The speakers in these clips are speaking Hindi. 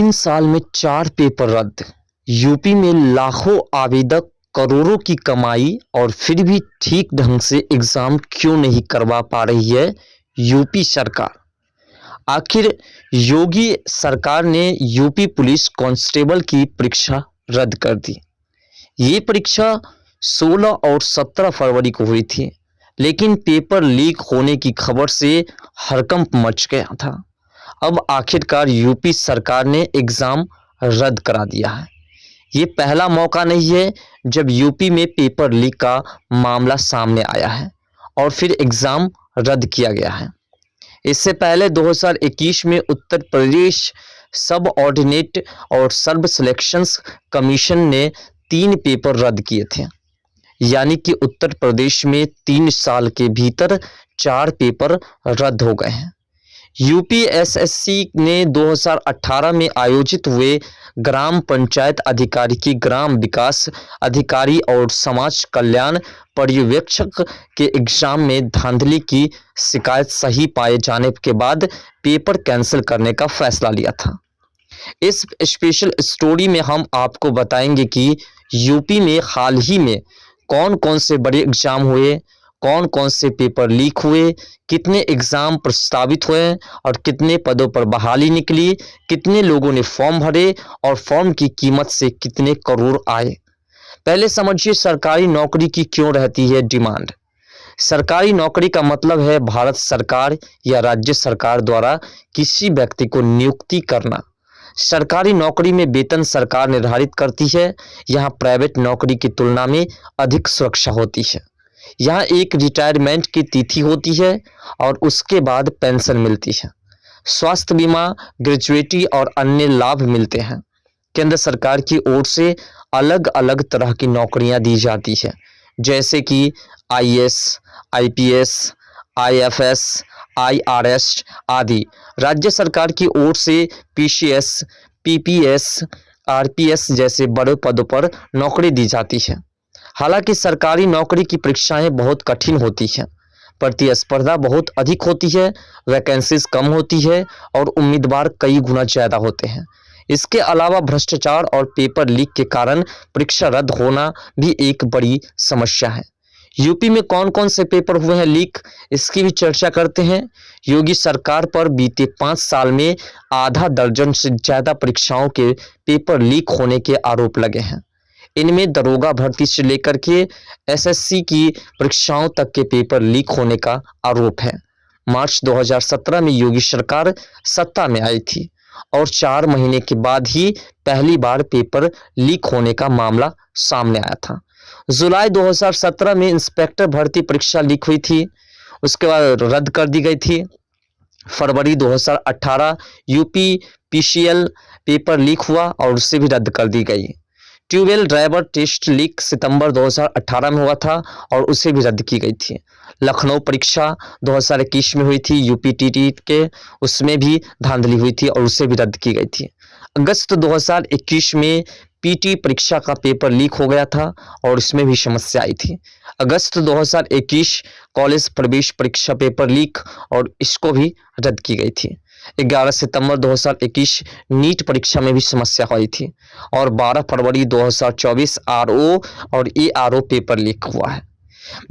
3 साल में 4 पेपर रद्द। यूपी में लाखों आवेदक, करोड़ों की कमाई और फिर भी ठीक ढंग से एग्जाम क्यों नहीं करवा पा रही है यूपी सरकार। आखिर योगी सरकार ने यूपी पुलिस कांस्टेबल की परीक्षा रद्द कर दी। ये परीक्षा 16 और 17 फरवरी को हुई थी, लेकिन पेपर लीक होने की खबर से हड़कंप मच गया था। अब आखिरकार यूपी सरकार ने एग्जाम रद्द करा दिया है। ये पहला मौका नहीं है जब यूपी में पेपर लीक का मामला सामने आया है और फिर एग्जाम रद्द किया गया है। इससे पहले 2021 में उत्तर प्रदेश सब ऑर्डिनेट और सर्व सिलेक्शंस कमीशन ने 3 पेपर रद्द किए थे। यानी कि उत्तर प्रदेश में 3 साल के भीतर 4 पेपर रद्द हो गए हैं। यूपीएसएससी ने 2018 में आयोजित हुए ग्राम पंचायत अधिकारी की ग्राम विकास अधिकारी और समाज कल्याण पर्यवेक्षक के एग्जाम में धांधली की शिकायत सही पाए जाने के बाद पेपर कैंसिल करने का फैसला लिया था। इस स्पेशल स्टोरी में हम आपको बताएंगे कि यूपी में हाल ही में कौन कौन से बड़े एग्जाम हुए, कौन कौन से पेपर लीक हुए, कितने एग्जाम प्रस्तावित हुए और कितने पदों पर बहाली निकली, कितने लोगों ने फॉर्म भरे और फॉर्म की कीमत से कितने करोड़ आए। पहले समझिए सरकारी नौकरी की क्यों रहती है डिमांड। सरकारी नौकरी का मतलब है भारत सरकार या राज्य सरकार द्वारा किसी व्यक्ति को नियुक्ति करना। सरकारी नौकरी में वेतन सरकार निर्धारित करती है। यहाँ प्राइवेट नौकरी की तुलना में अधिक सुरक्षा होती है। यहाँ एक रिटायरमेंट की तिथि होती है और उसके बाद पेंशन मिलती है। स्वास्थ्य बीमा, ग्रेजुएटी और अन्य लाभ मिलते हैं। केंद्र सरकार की ओर से अलग अलग तरह की नौकरियां दी जाती है, जैसे कि आईएएस, आईपीएस, आईएफएस, आईआरएस आदि। राज्य सरकार की ओर से पीसीएस, पीपीएस, आरपीएस जैसे बड़े पदों पर नौकरी दी जाती है। हालांकि सरकारी नौकरी की परीक्षाएं बहुत कठिन होती हैं, प्रतिस्पर्धा बहुत अधिक होती है, वैकेंसीज कम होती है और उम्मीदवार कई गुना ज़्यादा होते हैं। इसके अलावा भ्रष्टाचार और पेपर लीक के कारण परीक्षा रद्द होना भी एक बड़ी समस्या है। यूपी में कौन कौन से पेपर हुए हैं लीक, इसकी भी चर्चा करते हैं। योगी सरकार पर बीते 5 साल में आधा दर्जन से ज़्यादा परीक्षाओं के पेपर लीक होने के आरोप लगे हैं। इनमें दरोगा भर्ती से लेकर के एसएससी की परीक्षाओं तक के पेपर लीक होने का आरोप है। मार्च 2017 में योगी सरकार सत्ता में आई थी और 4 महीने के बाद ही पहली बार पेपर लीक होने का मामला सामने आया था। जुलाई 2017 में इंस्पेक्टर भर्ती परीक्षा लीक हुई थी, उसके बाद रद्द कर दी गई थी। फरवरी 2018 यूपी पीसीएल पेपर लीक हुआ और उससे भी रद्द कर दी गई। ट्यूबवेल ड्राइवर टेस्ट लीक सितंबर 2018 में हुआ था और उसे भी रद्द की गई थी। लखनऊ परीक्षा 2021 में हुई थी यूपीटीटी के, उसमें भी धांधली हुई थी और उसे भी रद्द की गई थी। अगस्त 2021 में पीटी परीक्षा का पेपर लीक हो गया था और इसमें भी समस्या आई थी। अगस्त 2021 कॉलेज प्रवेश परीक्षा पेपर लीक और इसको भी रद्द की गई थी। 11 सितंबर 2021 नीट परीक्षा में भी समस्या हुई थी और 12 फरवरी 2024 आरओ और एआरओ पेपर लीक हुआ है।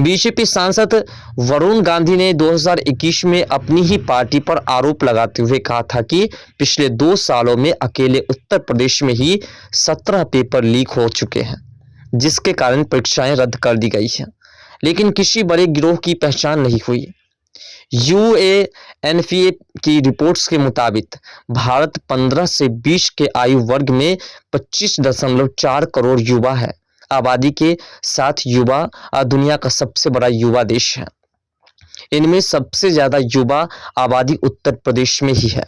बीजेपी सांसद वरुण गांधी ने 2021 में अपनी ही पार्टी पर आरोप लगाते हुए कहा था कि पिछले 2 सालों में अकेले उत्तर प्रदेश में ही 17 पेपर लीक हो चुके हैं, जिसके कारण परीक्षाएं रद्द कर दी गई हैं, लेकिन किसी बड़े गिरोह की पहचान नहीं हुई। यूएएनपीए की रिपोर्ट्स के मुताबिक भारत 15 से 20 के आयु वर्ग में 25.4 करोड़ युवा है। आबादी के साथ युवा दुनिया का सबसे बड़ा युवा देश है। इनमें सबसे ज्यादा युवा आबादी उत्तर प्रदेश में ही है।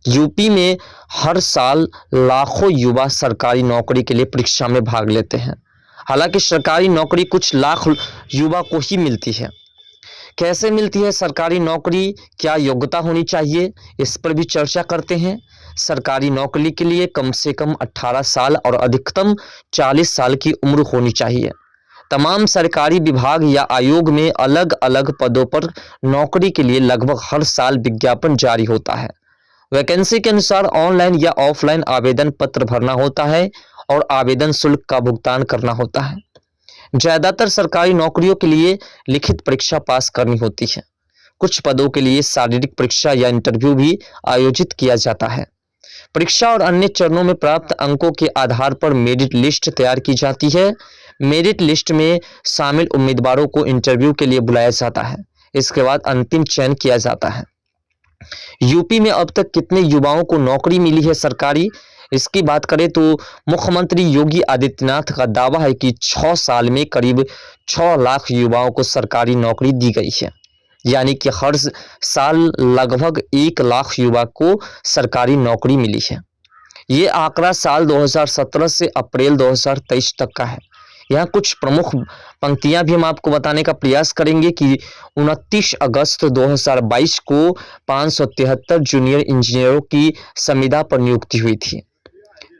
यूपी में हर साल लाखों युवा सरकारी नौकरी के लिए परीक्षा में भाग लेते हैं। हालांकि सरकारी नौकरी कुछ लाख युवा को ही मिलती है। कैसे मिलती है सरकारी नौकरी, क्या योग्यता होनी चाहिए, इस पर भी चर्चा करते हैं। सरकारी नौकरी के लिए कम से कम 18 साल और अधिकतम 40 साल की उम्र होनी चाहिए। तमाम सरकारी विभाग या आयोग में अलग अलग पदों पर नौकरी के लिए लगभग हर साल विज्ञापन जारी होता है। वैकेंसी के अनुसार ऑनलाइन या ऑफलाइन आवेदन पत्र भरना होता है और आवेदन शुल्क का भुगतान करना होता है। ज्यादातर सरकारी नौकरियों के लिए लिखित परीक्षा पास करनी होती है। कुछ पदों के लिए शारीरिक परीक्षा या इंटरव्यू भी आयोजित किया जाता है। परीक्षा और अन्य चरणों में प्राप्त अंकों के आधार पर मेरिट लिस्ट तैयार की जाती है। मेरिट लिस्ट में शामिल उम्मीदवारों को इंटरव्यू के लिए बुलाया जाता है। इसके बाद अंतिम चयन किया जाता है। यूपी में अब तक कितने युवाओं को नौकरी मिली है सरकारी, इसकी बात करें तो मुख्यमंत्री योगी आदित्यनाथ का दावा है कि 6 साल में करीब 6 लाख युवाओं को सरकारी नौकरी दी गई है। यानी कि हर साल लगभग 1 लाख युवा को सरकारी नौकरी मिली है। ये आंकड़ा साल 2017 से अप्रैल 2023 तक का है। यहाँ कुछ प्रमुख पंक्तियां भी हम आपको बताने का प्रयास करेंगे कि 29 अगस्त 2022 को 573 जूनियर इंजीनियरों की संविदा पर नियुक्ति हुई थी।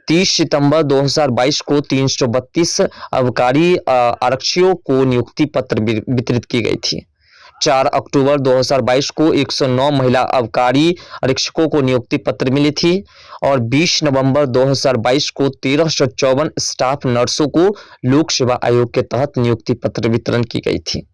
30 सितंबर 2022 को 332 अबकारी आरक्षियों को नियुक्ति पत्र वितरित की गई थी। 4 अक्टूबर 2022 को 109 महिला अबकारी आरक्षकों को नियुक्ति पत्र मिली थी और 20 नवंबर 2022 को 1354 स्टाफ नर्सों को लोक सेवा आयोग के तहत नियुक्ति पत्र वितरण की गई थी।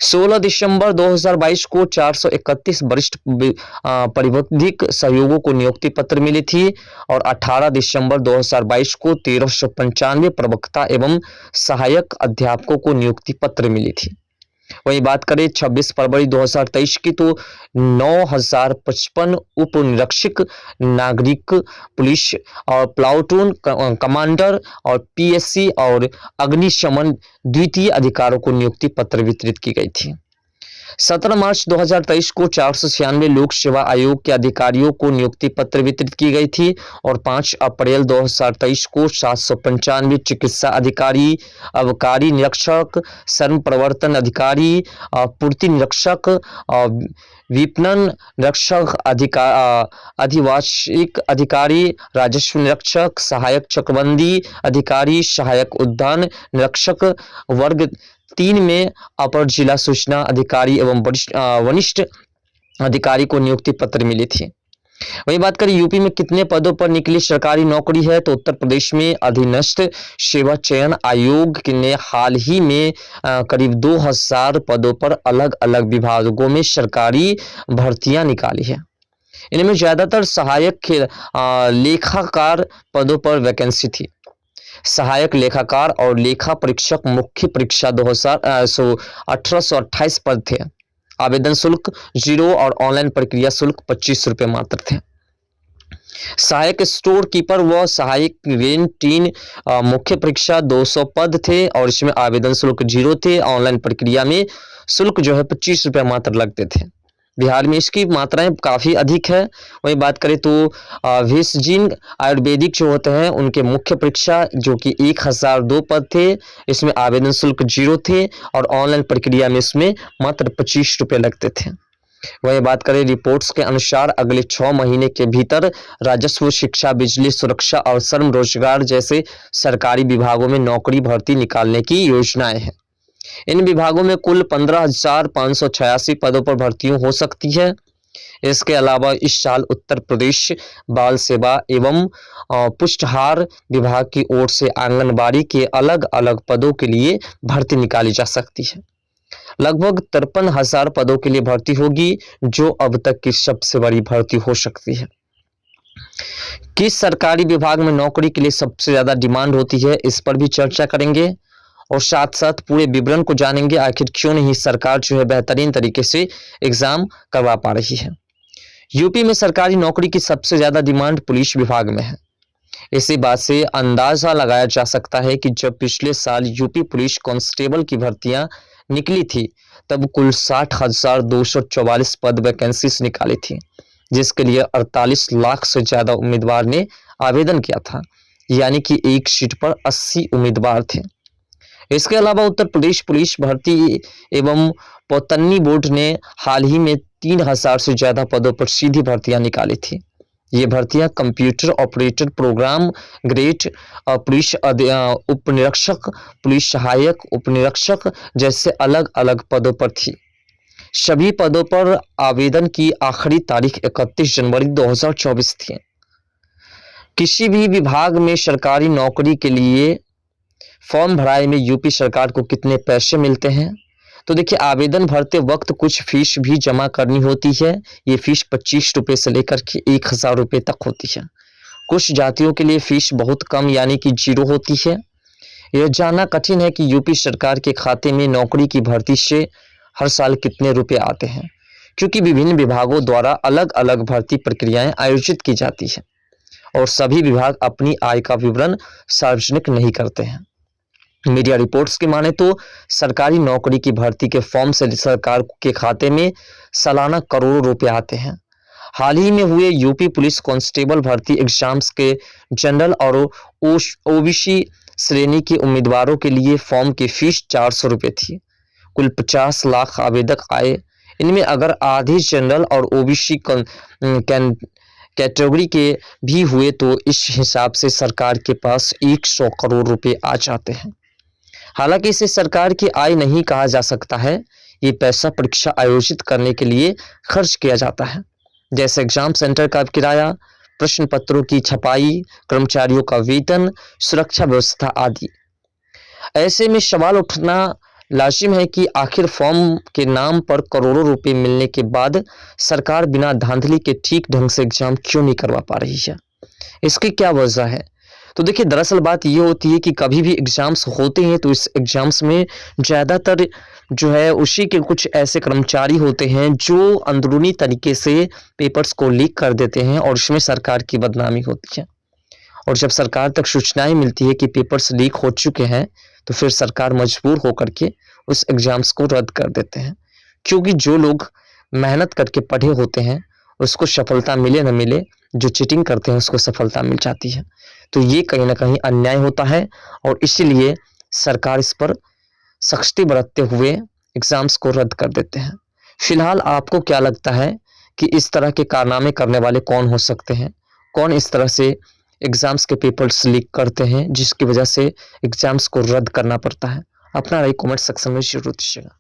16 दिसंबर 2022 को 431 वरिष्ठ परिवैधिक सहयोगों को नियुक्ति पत्र मिली थी और 18 दिसंबर 2022 को 1395 प्रवक्ता एवं सहायक अध्यापकों को नियुक्ति पत्र मिली थी। वही बात करें 26 फरवरी 2023 की तो 9055 उप निरीक्षक, नागरिक पुलिस और प्लाटून कमांडर और पीएससी और अग्निशमन द्वितीय अधिकारियों को नियुक्ति पत्र वितरित की गई थी। 17 मार्च 2023 को 496 लोक सेवा आयोग के अधिकारियों को नियुक्ति पत्र वितरित की गई थी और 5 अप्रैल 2023 को 795 चिकित्सा अधिकारी, अबकारी निरीक्षक, श्रम प्रवर्तन अधिकारी, पूर्ति निरीक्षक, विपणन निरीक्षक, अधिवासिक अधिकारी, राजस्व निरीक्षक, सहायक चकबंदी अधिकारी, सहायक उद्यान निरीक्षक वर्ग 3 में अपर जिला सूचना अधिकारी एवं वरिष्ठ अधिकारी को नियुक्ति पत्र मिली थी। वही बात करें यूपी में कितने पदों पर निकली सरकारी नौकरी है तो उत्तर प्रदेश में अधीनस्थ सेवा चयन आयोग ने हाल ही में करीब 2000 पदों पर अलग अलग विभागों में सरकारी भर्तियां निकाली है। इनमें ज्यादातर सहायक लेखाकार पदों पर वैकेंसी थी। सहायक लेखाकार और लेखा परीक्षक मुख्य परीक्षा 1828 पद थे। आवेदन शुल्क 0 और ऑनलाइन प्रक्रिया शुल्क 25 रुपये मात्र थे। सहायक स्टोर कीपर व सहायक ग्रेन 3 मुख्य परीक्षा 200 पद थे और इसमें आवेदन शुल्क 0 थे। ऑनलाइन प्रक्रिया में शुल्क जो है 25 रुपये मात्र लगते थे। बिहार में इसकी मात्राएं काफ़ी अधिक है। वही बात करें तो विसर्जिन आयुर्वेदिक जो होते हैं उनके मुख्य परीक्षा जो कि 1002 पद थे, इसमें आवेदन शुल्क 0 थे और ऑनलाइन प्रक्रिया में इसमें मात्र 25 रुपये लगते थे। वही बात करें रिपोर्ट्स के अनुसार अगले 6 महीने के भीतर राजस्व, शिक्षा, बिजली, सुरक्षा और श्रम रोजगार जैसे सरकारी विभागों में नौकरी भर्ती निकालने की योजनाएं हैं। इन विभागों में कुल 15,586 पदों पर भर्तियां हो सकती है। इसके अलावा इस साल उत्तर प्रदेश बाल सेवा एवं पुष्टाहार विभाग की ओर से आंगनबाड़ी के अलग अलग पदों के लिए भर्ती निकाली जा सकती है। लगभग 53,000 पदों के लिए भर्ती होगी, जो अब तक की सबसे बड़ी भर्ती हो सकती है। किस सरकारी विभाग में नौकरी के लिए सबसे ज्यादा डिमांड होती है, इस पर भी चर्चा करेंगे और साथ साथ पूरे विवरण को जानेंगे आखिर क्यों नहीं सरकार जो है बेहतरीन तरीके से एग्जाम करवा पा रही है। यूपी में सरकारी नौकरी की सबसे ज्यादा डिमांड पुलिस विभाग में है। इसी बात से अंदाजा लगाया जा सकता है कि जब पिछले साल यूपी पुलिस कांस्टेबल की भर्तियां निकली थी तब कुल 60,244 पद वैकेंसीज निकाली थी, जिसके लिए 48 लाख से ज्यादा उम्मीदवार ने आवेदन किया था। यानी कि एक सीट पर 80 उम्मीदवार थे। इसके अलावा उत्तर प्रदेश पुलिस भर्ती एवं पौतन्नी बोर्ड ने हाल ही में 3000 से ज्यादा पदों पर सीधी भर्तियां निकाली थी। ये भर्तियां computer operator, program grade, police उपनिरीक्षक, पुलिस सहायक उपनिरीक्षक जैसे अलग अलग पदों पर थी। सभी पदों पर आवेदन की आखिरी तारीख 31 जनवरी 2024 थी। किसी भी विभाग में सरकारी नौकरी के लिए फॉर्म भराई में यूपी सरकार को कितने पैसे मिलते हैं? तो देखिए, आवेदन भरते वक्त कुछ फीस भी जमा करनी होती है। ये फीस 25 रुपये से लेकर के 1000 रुपये तक होती है। कुछ जातियों के लिए फीस बहुत कम यानी कि 0 होती है। यह जानना कठिन है कि यूपी सरकार के खाते में नौकरी की भर्ती से हर साल कितने रुपए आते हैं, क्योंकि विभिन्न विभागों द्वारा अलग अलग भर्ती प्रक्रियाएं आयोजित की जाती है और सभी विभाग अपनी आय का विवरण सार्वजनिक नहीं करते हैं। मीडिया रिपोर्ट्स की माने तो सरकारी नौकरी की भर्ती के फॉर्म से सरकार के खाते में सालाना करोड़ों रुपए आते हैं। हाल ही में हुए यूपी पुलिस कांस्टेबल भर्ती एग्जाम्स के जनरल और ओबीसी श्रेणी के उम्मीदवारों के लिए फॉर्म की फीस 400 रुपये थी। कुल 50 लाख आवेदक आए। इनमें अगर आधे जनरल और ओबीसी कैटेगरी के भी हुए तो इस हिसाब से सरकार के पास 100 करोड़ रुपए आ जाते हैं। हालांकि इसे सरकार की आय नहीं कहा जा सकता है। ये पैसा परीक्षा आयोजित करने के लिए खर्च किया जाता है, जैसे एग्जाम सेंटर का किराया, प्रश्न पत्रों की छपाई, कर्मचारियों का वेतन, सुरक्षा व्यवस्था आदि। ऐसे में सवाल उठना लाजिम है कि आखिर फॉर्म के नाम पर करोड़ों रुपए मिलने के बाद सरकार बिना धांधली के ठीक ढंग से एग्जाम क्यों नहीं करवा पा रही है? इसकी क्या वजह है? तो देखिए, दरअसल बात ये होती है कि कभी भी एग्जाम्स होते हैं तो इस एग्जाम्स में ज़्यादातर जो है उसी के कुछ ऐसे कर्मचारी होते हैं जो अंदरूनी तरीके से पेपर्स को लीक कर देते हैं और इसमें सरकार की बदनामी होती है। और जब सरकार तक सूचनाएं मिलती है कि पेपर्स लीक हो चुके हैं तो फिर सरकार मजबूर होकर के उस एग्जाम्स को रद्द कर देते हैं, क्योंकि जो लोग मेहनत करके पढ़े होते हैं उसको सफलता मिले न मिले, जो चीटिंग करते हैं उसको सफलता मिल जाती है। तो ये कहीं ना कहीं अन्याय होता है और इसीलिए सरकार इस पर सख्ती बरतते हुए एग्जाम्स को रद्द कर देते हैं। फिलहाल आपको क्या लगता है कि इस तरह के कारनामे करने वाले कौन हो सकते हैं? कौन इस तरह से एग्जाम्स के पेपर्स लीक करते हैं जिसकी वजह से एग्जाम्स को रद्द करना पड़ता है? अपना राय कमेंट सेक्शन में जरूर दीजिएगा।